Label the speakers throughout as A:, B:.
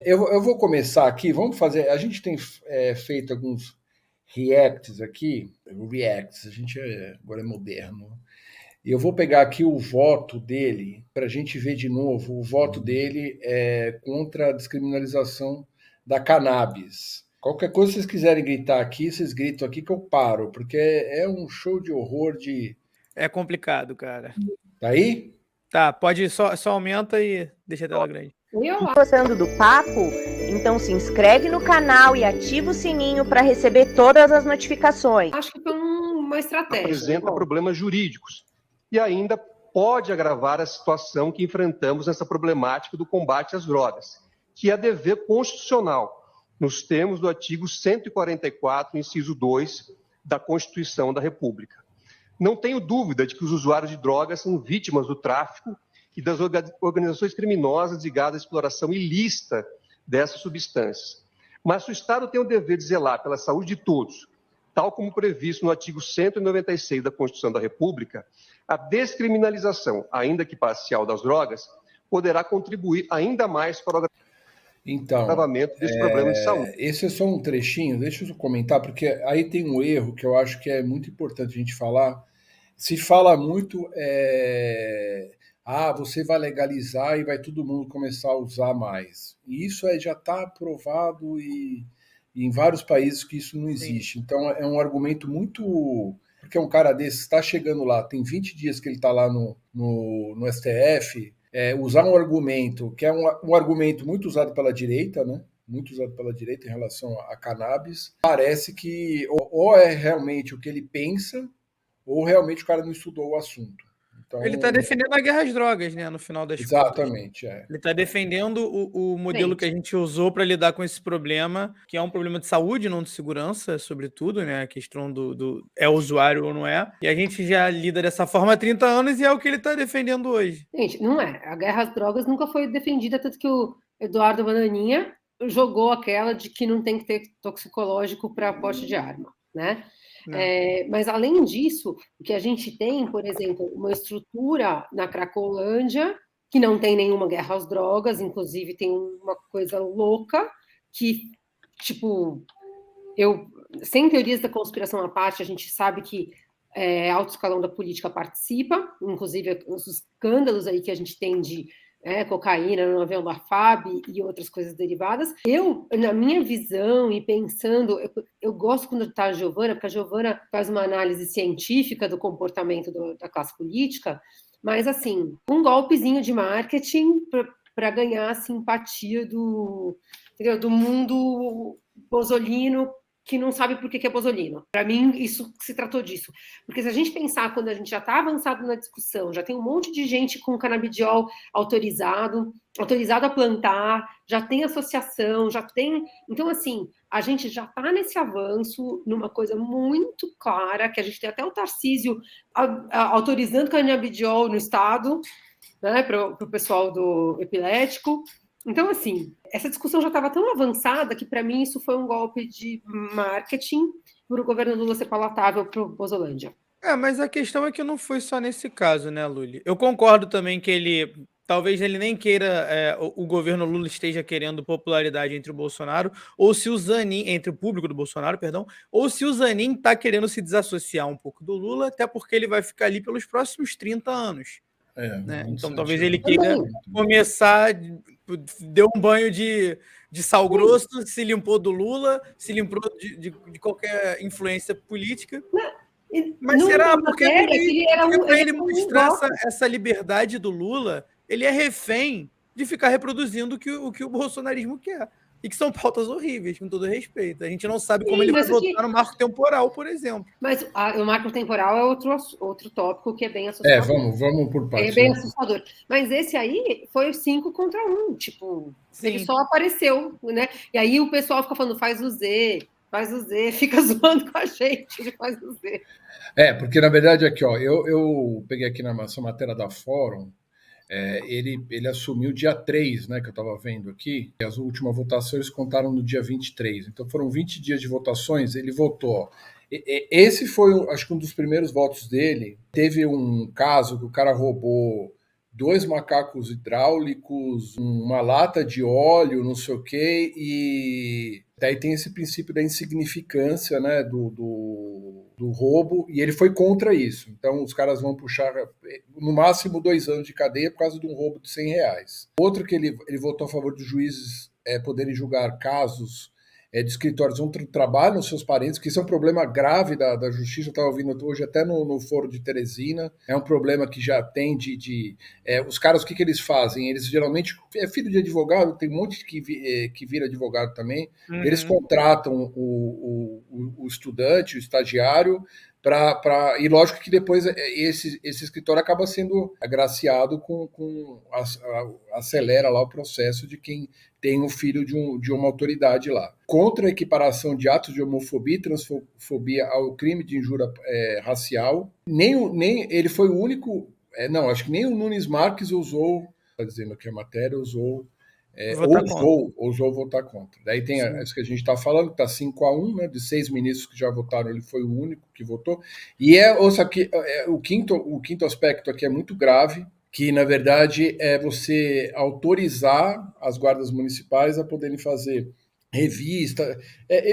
A: Eu vou começar aqui, vamos fazer. A gente tem feito alguns reacts aqui, reacts, a gente agora é moderno. E eu vou pegar aqui o voto dele, para a gente ver de novo. O voto dele é contra a descriminalização da cannabis. Qualquer coisa que vocês quiserem gritar aqui, vocês gritam aqui que eu paro, porque é um show de horror de.
B: É complicado, cara.
A: Tá aí?
B: Tá, pode ir, só aumenta e deixa a tela grande.
C: Gostando do papo? Então se inscreve no canal e ativa o sininho para receber todas as notificações.
D: Acho que foi uma estratégia.
E: Apresenta problemas jurídicos e ainda pode agravar a situação que enfrentamos nessa problemática do combate às drogas, que é dever constitucional, nos termos do artigo 144, inciso 2 da Constituição da República. Não tenho dúvida de que os usuários de drogas são vítimas do tráfico e das organizações criminosas ligadas à exploração ilícita dessas substâncias. Mas o Estado tem o dever de zelar pela saúde de todos, tal como previsto no artigo 196 da Constituição da República. A descriminalização, ainda que parcial, das drogas poderá contribuir ainda mais para o agravamento desse problema de saúde.
A: Esse é só um trechinho, deixa eu comentar, porque aí tem um erro que eu acho que é muito importante a gente falar. Se fala muito, você vai legalizar e vai todo mundo começar a usar mais. E isso já está aprovado e em vários países que isso não existe. Sim. Então é um argumento muito. Porque um cara desse está chegando lá, tem 20 dias que ele está lá no STF, usar um argumento que é um argumento muito usado pela direita, né? Muito usado pela direita em relação a cannabis. Parece que ou é realmente o que ele pensa, ou realmente o cara não estudou o assunto. Então,
B: ele está defendendo a guerra às drogas, né? No final das contas.
A: Exatamente.
B: Ele está defendendo o modelo que a gente usou para lidar com esse problema, que é um problema de saúde, não de segurança, sobretudo, né? A questão do é usuário ou não é. E a gente já lida dessa forma há 30 anos e é o que ele está defendendo hoje.
D: Gente, não é. A guerra às drogas nunca foi defendida, tanto que o Eduardo Bananinha jogou aquela de que não tem que ter toxicológico para porte de arma, né? Mas, além disso, o que a gente tem, por exemplo, uma estrutura na Cracolândia que não tem nenhuma guerra às drogas, inclusive tem uma coisa louca que, tipo, sem teorias da conspiração à parte, a gente sabe que alto escalão da política participa, inclusive os escândalos aí que a gente tem de cocaína no avião da FAB e outras coisas derivadas. Na minha visão e pensando, eu gosto quando está a Giovana, porque a Giovana faz uma análise científica do comportamento da classe política, mas, assim, um golpezinho de marketing para ganhar a simpatia do mundo bozolino que não sabe por que é bozolino. Para mim, isso se tratou disso. Porque se a gente pensar quando a gente já está avançado na discussão, já tem um monte de gente com canabidiol autorizado a plantar, já tem associação, já tem... Então, assim, a gente já está nesse avanço, numa coisa muito clara, que a gente tem até o Tarcísio autorizando canabidiol no Estado, né, para o pessoal do epilético. Então, assim, essa discussão já estava tão avançada que, para mim, isso foi um golpe de marketing para o governo Lula ser palatável para o Bozolândia.
B: Mas a questão é que não foi só nesse caso, né, Luli? Eu concordo também que talvez ele nem queira, o governo Lula esteja querendo popularidade entre o Bolsonaro, ou se o Zanin, entre o público do Bolsonaro, perdão, ou se o Zanin está querendo se desassociar um pouco do Lula, até porque ele vai ficar ali pelos próximos 30 anos. Né? Então talvez ele queira começar, deu um banho de sal grosso, se limpou do Lula, se limpou de qualquer influência política. Mas será? Porque para ele mostrar essa liberdade do Lula, ele é refém de ficar reproduzindo o que o bolsonarismo quer. E que são pautas horríveis, com todo respeito. A gente não sabe como ele vai votar no marco temporal, por exemplo.
D: Mas o marco temporal é outro tópico que é bem assustador.
A: Vamos por partes.
D: É bem assustador. Mas esse aí foi 5 contra 1. Tipo, ele só apareceu, né? E aí o pessoal fica falando, faz o Z, fica zoando com a gente de faz o Z.
A: Porque na verdade aqui, ó, eu peguei aqui na matéria da Fórum. Ele assumiu dia 3, né, que eu estava vendo aqui, e as últimas votações contaram no dia 23. Então foram 20 dias de votações, ele votou. Esse foi, acho que um dos primeiros votos dele. Teve um caso que o cara roubou 2 macacos hidráulicos, uma lata de óleo, não sei o quê, e daí tem esse princípio da insignificância, né, do roubo, e ele foi contra isso. Então os caras vão puxar no máximo 2 anos de cadeia por causa de um roubo de R$100. Outro que ele votou a favor dos juízes poderem julgar casos de escritórios onde trabalham seus parentes, que isso é um problema grave da justiça. Eu estava ouvindo hoje até no foro de Teresina, é um problema que já tem os caras, o que eles fazem? Eles geralmente, filho de advogado, tem um monte que vira advogado também, eles contratam o estudante, o estagiário, e lógico que depois esse escritório acaba sendo agraciado acelera lá o processo de quem tem um filho de uma autoridade lá. Contra a equiparação de atos de homofobia e transfobia ao crime de injúria racial, nem ele foi o único, acho que nem o Nunes Marques usou, está dizendo aqui a matéria, ousou votar contra. Daí tem isso que a gente está falando, que está 5-1, né, de 6 ministros que já votaram, ele foi o único que votou. E o quinto aspecto aqui é muito grave, que, na verdade, é você autorizar as guardas municipais a poderem fazer revista.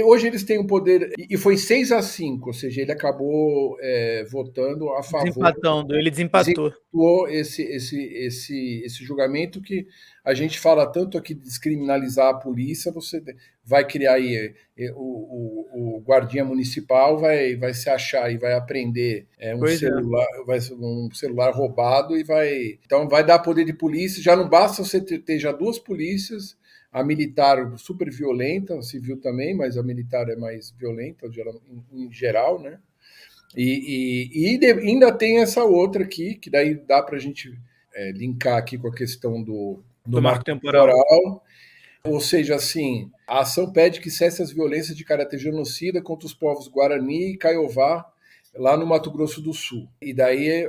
A: Hoje eles têm o poder, e foi 6-5, ou seja, ele acabou votando a favor.
B: Ele desempatou
A: esse julgamento que a gente fala tanto aqui de descriminalizar a polícia. Você vai criar aí o guardinha municipal vai se achar e vai aprender um celular roubado então vai dar poder de polícia. Já não basta você ter já 2 polícias, a militar super violenta, a civil também, mas a militar é mais violenta em geral, né? E ainda tem essa outra aqui, que daí dá para a gente linkar aqui com a questão do marco temporal. Ou seja, assim, a ação pede que cesse as violências de caráter genocida contra os povos Guarani e Kaiowá, lá no Mato Grosso do Sul. E daí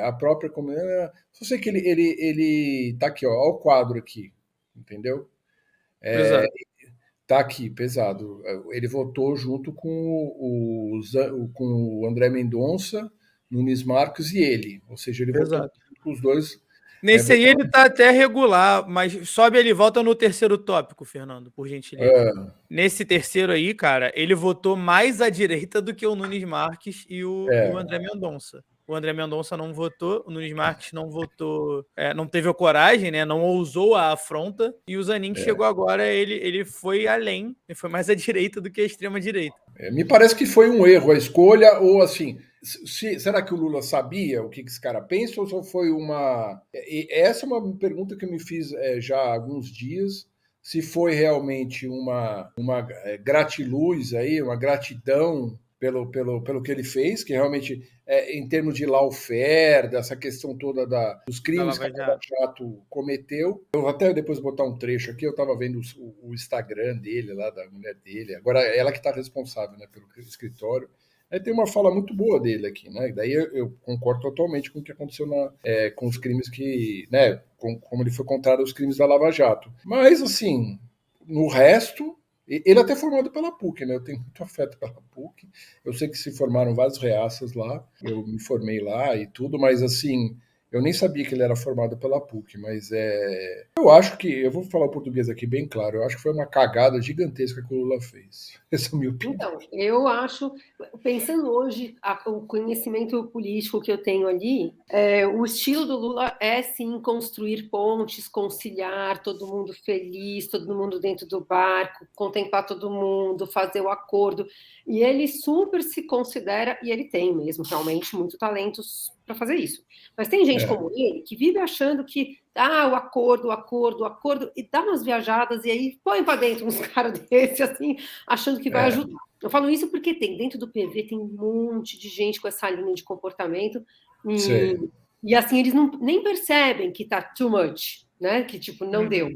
A: a própria comunidade... Só sei que ele tá aqui, ó o quadro aqui, entendeu? Tá aqui, pesado. Ele votou junto com o André Mendonça, Nunes Marques e ele. Ou seja, ele votou com os dois.
B: Nesse aí ele tá até regular, mas sobe ele volta no terceiro tópico, Fernando, por gentileza. Nesse terceiro aí, cara, ele votou mais à direita do que o Nunes Marques e o André Mendonça. O André Mendonça não votou, o Nunes Marques não votou, não teve a coragem, né? Não ousou a afronta, e o Zanin que chegou agora, ele foi além, ele foi mais à direita do que a extrema-direita.
A: Me parece que foi um erro a escolha, ou assim, será que o Lula sabia o que esse cara pensa, ou só foi uma... Essa é uma pergunta que eu me fiz já há alguns dias, se foi realmente uma gratiluz aí, uma gratidão pelo que ele fez, que realmente, em termos de lawfare, dessa questão toda dos crimes que o Lava Jato cometeu. Eu vou até depois botar um trecho aqui, eu estava vendo o Instagram dele, lá da mulher dele, agora ela que está responsável, né, pelo escritório. Aí tem uma fala muito boa dele aqui, né? Daí eu concordo totalmente com o que aconteceu com os crimes que, né, como ele foi contrário aos crimes da Lava Jato. Mas, assim, no resto... Ele até formado pela PUC, né? Eu tenho muito afeto pela PUC. Eu sei que se formaram vários reaças lá. Eu me formei lá e tudo, mas assim, eu nem sabia que ele era formado pela PUC, mas eu acho que, eu vou falar o português aqui bem claro, eu acho que foi uma cagada gigantesca que o Lula fez. Essa é a minha opinião.
D: Então, eu acho, pensando hoje, o conhecimento político que eu tenho ali, o estilo do Lula é, sim, construir pontes, conciliar, todo mundo feliz, todo mundo dentro do barco, contemplar todo mundo, fazer o acordo, e ele super se considera, e ele tem mesmo, realmente, muito talento para fazer isso. Mas tem gente como ele que vive achando que o acordo, e dá umas viajadas, e aí põe para dentro uns caras desse, assim, achando que vai ajudar. Eu falo isso porque dentro do PV tem um monte de gente com essa linha de comportamento, e assim, eles nem percebem que tá too much, né? Que, tipo, não deu,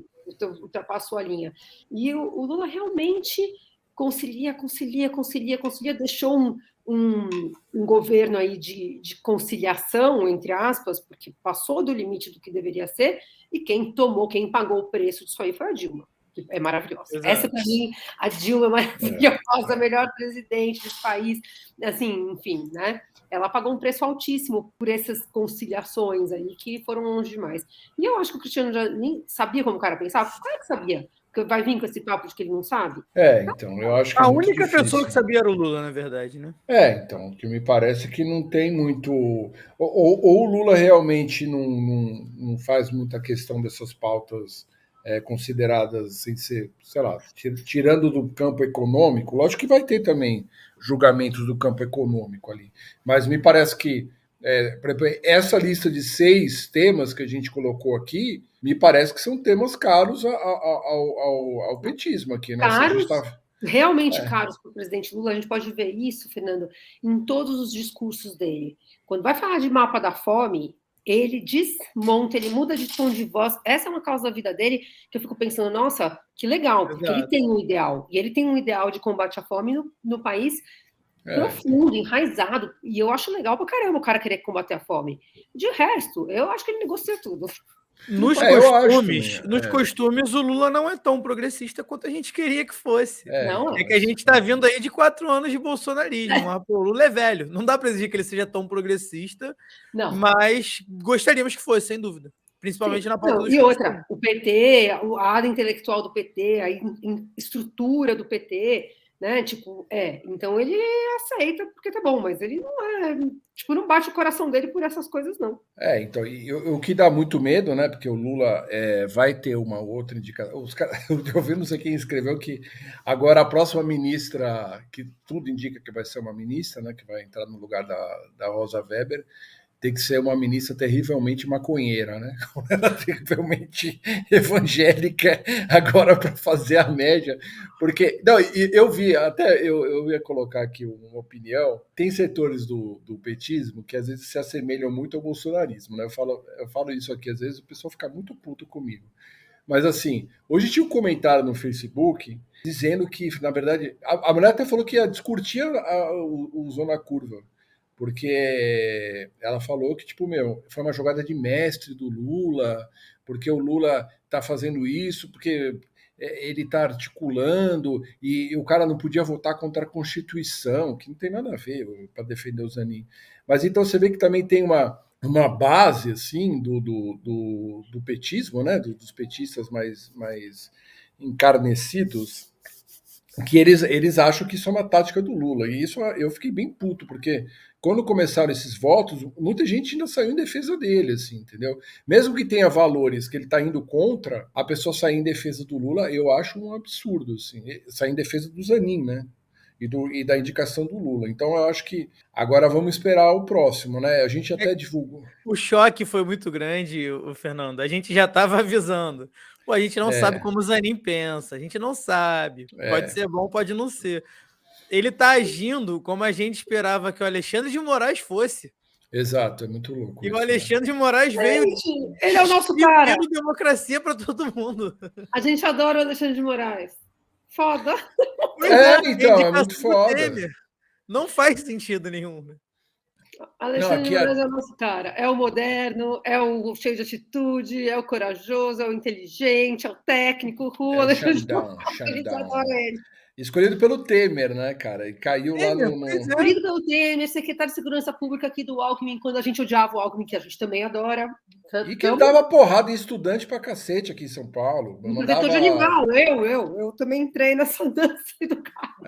D: ultrapassou a linha. E o Lula realmente concilia, deixou um governo aí de conciliação, entre aspas, porque passou do limite do que deveria ser, e quem pagou o preço disso aí foi a Dilma, é maravilhosa.
B: Exato.
D: Essa, para mim, a Dilma é maravilhosa, a melhor presidente desse país. Assim, enfim, né? Ela pagou um preço altíssimo por essas conciliações aí que foram longe demais. E eu acho que o Cristiano já nem sabia como o cara pensava. Claro que sabia. Porque vai vir com esse papo de que ele não sabe.
A: Então, eu acho que
B: A
A: é muito
B: única
A: difícil.
B: pessoa que sabia era o Lula, na verdade, né?
A: Então, o que me parece é que não tem muito. Ou o Lula realmente não faz muita questão dessas pautas consideradas sem ser, sei lá, tirando do campo econômico. Lógico que vai ter também julgamentos do campo econômico ali, mas me parece que por exemplo, essa lista de 6 temas que a gente colocou aqui, me parece que são temas caros ao petismo aqui, né?
D: Caros, realmente caros para o presidente Lula. A gente pode ver isso, Fernando, em todos os discursos dele. Quando vai falar de mapa da fome, ele desmonta, ele muda de tom de voz. Essa é uma causa da vida dele que eu fico pensando, nossa, que legal, porque ele tem um ideal. E ele tem um ideal de combate à fome no país profundo, enraizado. E eu acho legal pra caramba o cara querer combater a fome. De resto, eu acho que ele negocia tudo.
B: Nos costumes, o Lula não é tão progressista quanto a gente queria que fosse. É que a gente está vindo aí de 4 anos de bolsonarismo. Mas, o Lula é velho. Não dá para exigir que ele seja tão progressista, mas gostaríamos que fosse, sem dúvida. Principalmente na pauta dos
D: E outra, o PT, a área intelectual do PT, a estrutura do PT, né? Tipo, então ele aceita porque tá bom, mas ele não bate o coração dele por essas coisas, não.
A: Então, o que dá muito medo, né? Porque o Lula vai ter uma outra indicação. Eu vi, não sei quem escreveu, que agora a próxima ministra, que tudo indica que vai ser uma ministra, né? Que vai entrar no lugar da Rosa Weber, tem que ser uma ministra terrivelmente maconheira, né? Ela terrivelmente evangélica agora para fazer a média. Porque, eu vi, até eu ia colocar aqui uma opinião, tem setores do petismo que às vezes se assemelham muito ao bolsonarismo, né? Eu falo isso aqui, às vezes o pessoal fica muito puto comigo. Mas assim, hoje tinha um comentário no Facebook dizendo que, na verdade, a mulher até falou que ia discutir o Zona Curva, porque ela falou que, tipo, foi uma jogada de mestre do Lula, porque o Lula tá fazendo isso, porque ele tá articulando, e o cara não podia votar contra a Constituição, que não tem nada a ver para defender o Zanin. Mas então você vê que também tem uma base, assim, do petismo, né, dos petistas mais encarnecidos, que eles acham que isso é uma tática do Lula. E isso eu fiquei bem puto, porque quando começaram esses votos, muita gente ainda saiu em defesa dele, assim, entendeu? Mesmo que tenha valores que ele está indo contra, a pessoa sair em defesa do Lula, eu acho um absurdo, assim, sair em defesa do Zanin, né? E da indicação do Lula. Então eu acho que agora vamos esperar o próximo, né? A gente até divulgou.
B: O choque foi muito grande, o Fernando. A gente já estava avisando. Pô, a gente não sabe como o Zanin pensa, a gente não sabe. Pode ser bom, pode não ser. Ele está agindo como a gente esperava que o Alexandre de Moraes fosse.
A: Exato, é muito louco.
B: E o Alexandre de Moraes veio.
D: Ele é o nosso cara.
B: Democracia para todo mundo.
D: A gente adora o Alexandre de Moraes. Foda.
A: Então, é muito foda.
B: Não faz sentido nenhum.
D: Alexandre de Moraes é o nosso cara. É o moderno, é o cheio de atitude, é o corajoso, é o inteligente, é o técnico. O Alexandre de Moraes. A gente adora ele.
A: Escolhido pelo Temer, né, cara? E caiu lá no...
D: Escolhido pelo Temer, secretário de Segurança Pública aqui do Alckmin, quando a gente odiava o Alckmin, que a gente também adora.
A: E que ele dava porrada em estudante pra cacete aqui em São Paulo.
D: Protetor de animal, eu também entrei nessa dança do carro.